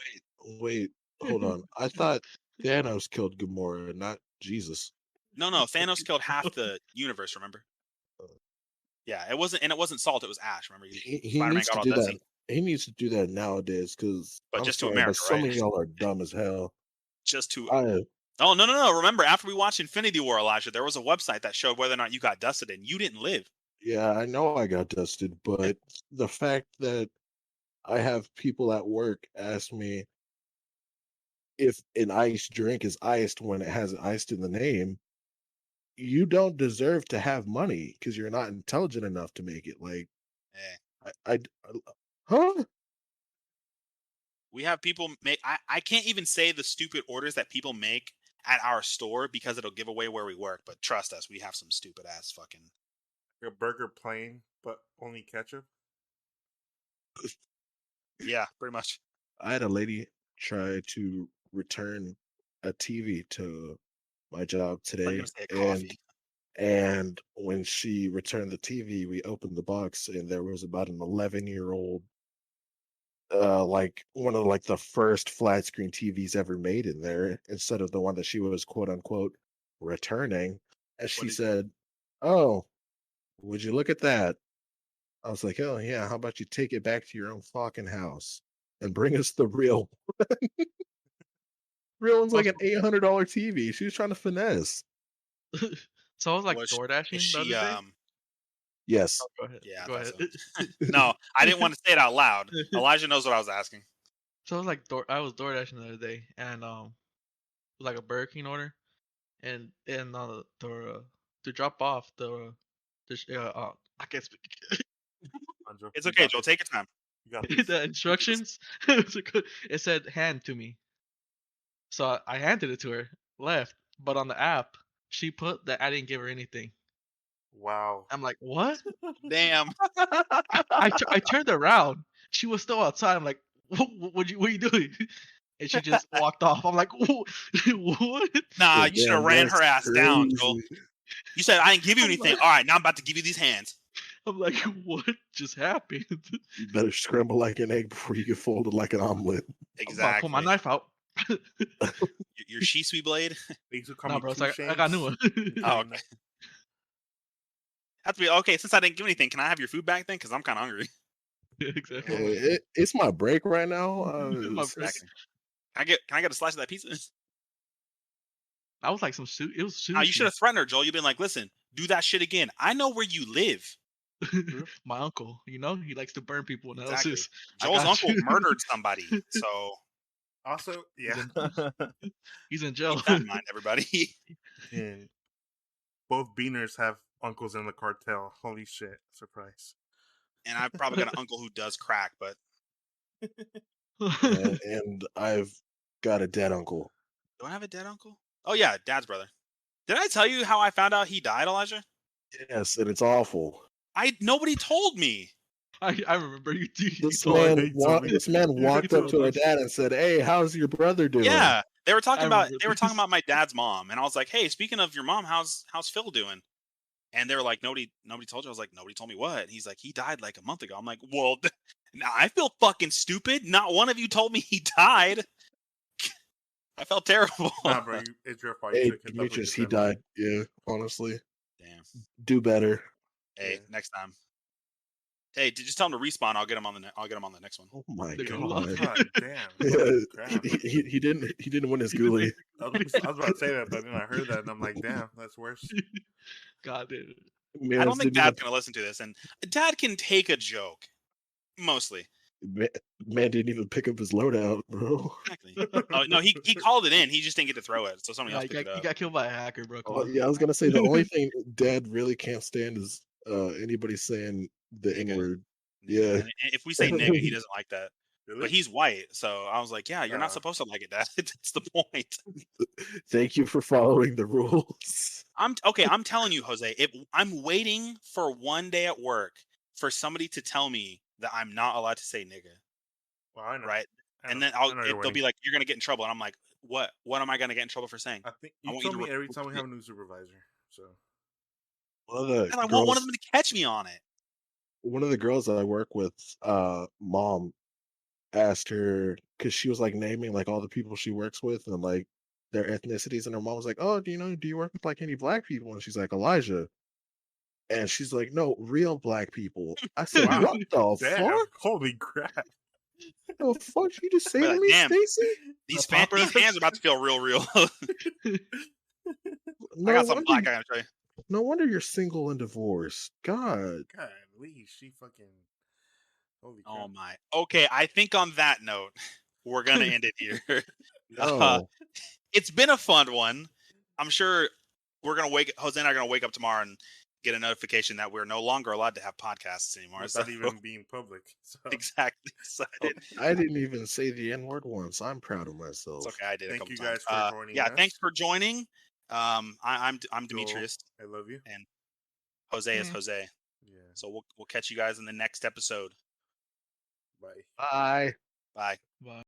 Wait, hold on. I thought Thanos killed Gamora, not Jesus. No, Thanos killed half the universe, remember? Yeah, it wasn't salt, it was ash, remember? He needs to do that. He needs to do that nowadays because just to America, some of y'all are dumb as hell. Just to Oh, no. Remember, after we watched Infinity War, Elijah, there was a website that showed whether or not you got dusted, and you didn't live. Yeah, I know I got dusted, but the fact that I have people at work ask me if an iced drink is iced when it has iced in the name, you don't deserve to have money because you're not intelligent enough to make it. Like, huh? We have people make. I can't even say the stupid orders that people make at our store because it'll give away where we work. But trust us, we have some stupid ass fucking. A burger plain, but only ketchup. Yeah, pretty much. I had a lady try to return a TV to my job today, and when she returned the TV, we opened the box, and there was about an 11-year-old, like one of like the first flat screen TVs ever made in there, instead of the one that she was quote unquote returning. And she said, "Oh, would you look at that?" I was like, "Oh yeah, how about you take it back to your own fucking house and bring us the real one?" Real one's like an $800 TV. She was trying to finesse. So I was like DoorDashing the other day? Yes. Oh, go ahead. Yeah. Go ahead. So. No, I didn't want to say it out loud. Elijah knows what I was asking. So I was like, I was DoorDashing the other day, and it was like a Burger King order, and to drop off I can't speak. It's okay, Joel. Take your time. The instructions, it said hand to me. So I handed it to her, left, but on the app, she put that I didn't give her anything. Wow. I'm like, what? Damn. I turned around. She was still outside. I'm like, what are you doing? And she just walked off. I'm like, what? Nah, you should have ran her ass down, Joel. You said I didn't give you anything. All right, now I'm about to give you these hands. I'm like, what just happened? You better scramble like an egg before you get folded like an omelet. Exactly. Pull my knife out. Your Shisui blade? No, bro, I got a new one. Oh, okay. Have to be okay. Since I didn't give anything, can I have your food back then? Because I'm kind of hungry. Yeah, exactly. It's my break right now. Can I get a slice of that pizza? I was like some suit. It was sushi. Oh, you should have threatened her, Joel. You've been like, listen, do that shit again. I know where you live. My uncle, he likes to burn people in exactly. houses. Joel's uncle murdered somebody, so also, yeah, he's in jail. Keep that in mind, everybody. Yeah. Both Beaners have uncles in the cartel. Holy shit! Surprise. And I've probably got an uncle who does crack, but and I've got a dead uncle. Do I have a dead uncle? Oh yeah, Dad's brother. Did I tell you how I found out he died, Elijah? Yes, and it's awful. Nobody told me. I remember you. This man walked up to our dad and said, "Hey, how's your brother doing?" Yeah, they were talking about my dad's mom, and I was like, "Hey, speaking of your mom, how's Phil doing?" And they were like, "Nobody told you." I was like, "Nobody told me what?" And he's like, "He died like a month ago." I'm like, "Well, now I feel fucking stupid. Not one of you told me he died." I felt terrible. Nah, bro, it's your fault. Hey, Demetrius, he died. Yeah, honestly. Damn. Do better. Hey, next time. Hey, just tell him to respawn. I'll get him on the next one. Oh my God damn! Yeah, he didn't win his ghoulie. I was about to say that, but then I heard that and I'm like, damn, that's worse. God, dude. I don't think Dad's gonna listen to this, and Dad can take a joke, mostly. Man didn't even pick up his loadout, bro. Exactly. Oh no, he called it in. He just didn't get to throw it, so somebody else picked it up. He got killed by a hacker, bro. Yeah, I was gonna say the only thing Dad really can't stand is anybody saying the N word. Yeah. And if we say nigga, he doesn't like that. Really? But he's white, so I was like, yeah, you're not supposed to like it, Dad. That's the point. Thank you for following the rules. I'm telling you, Jose, if I'm waiting for one day at work for somebody to tell me that I'm not allowed to say nigga. Well, I know. Right? And then they'll be like, you're gonna get in trouble. And I'm like, what? What am I gonna get in trouble for saying? I think you told me every time we have a new supervisor. So and I want one of them to catch me on it. One of the girls that I work with, mom asked her because she was like naming like all the people she works with and like their ethnicities, and her mom was like, "Oh, do you work with like any black people?" And she's like, "Elijah," and she's like, "No, real black people." I said, wow. "What the fuck? Holy crap! The fuck you just say to me, Stacy?" These fans are about to feel real. No, I got something black I gotta show you. No wonder you're single and divorced. God, she fucking. Holy crap. Oh my. Okay, I think on that note, we're gonna end it here. It's been a fun one. I'm sure Jose and I are gonna wake up tomorrow and get a notification that we're no longer allowed to have podcasts anymore. Without even being public. So. Exactly. So I didn't even say the N-word once. I'm proud of myself. It's okay. I did. Thank you guys for joining us. Thanks for joining. I'm Demetrius. I love you. And Jose is Jose. Yeah. So we'll catch you guys in the next episode. Bye. Bye. Bye. Bye.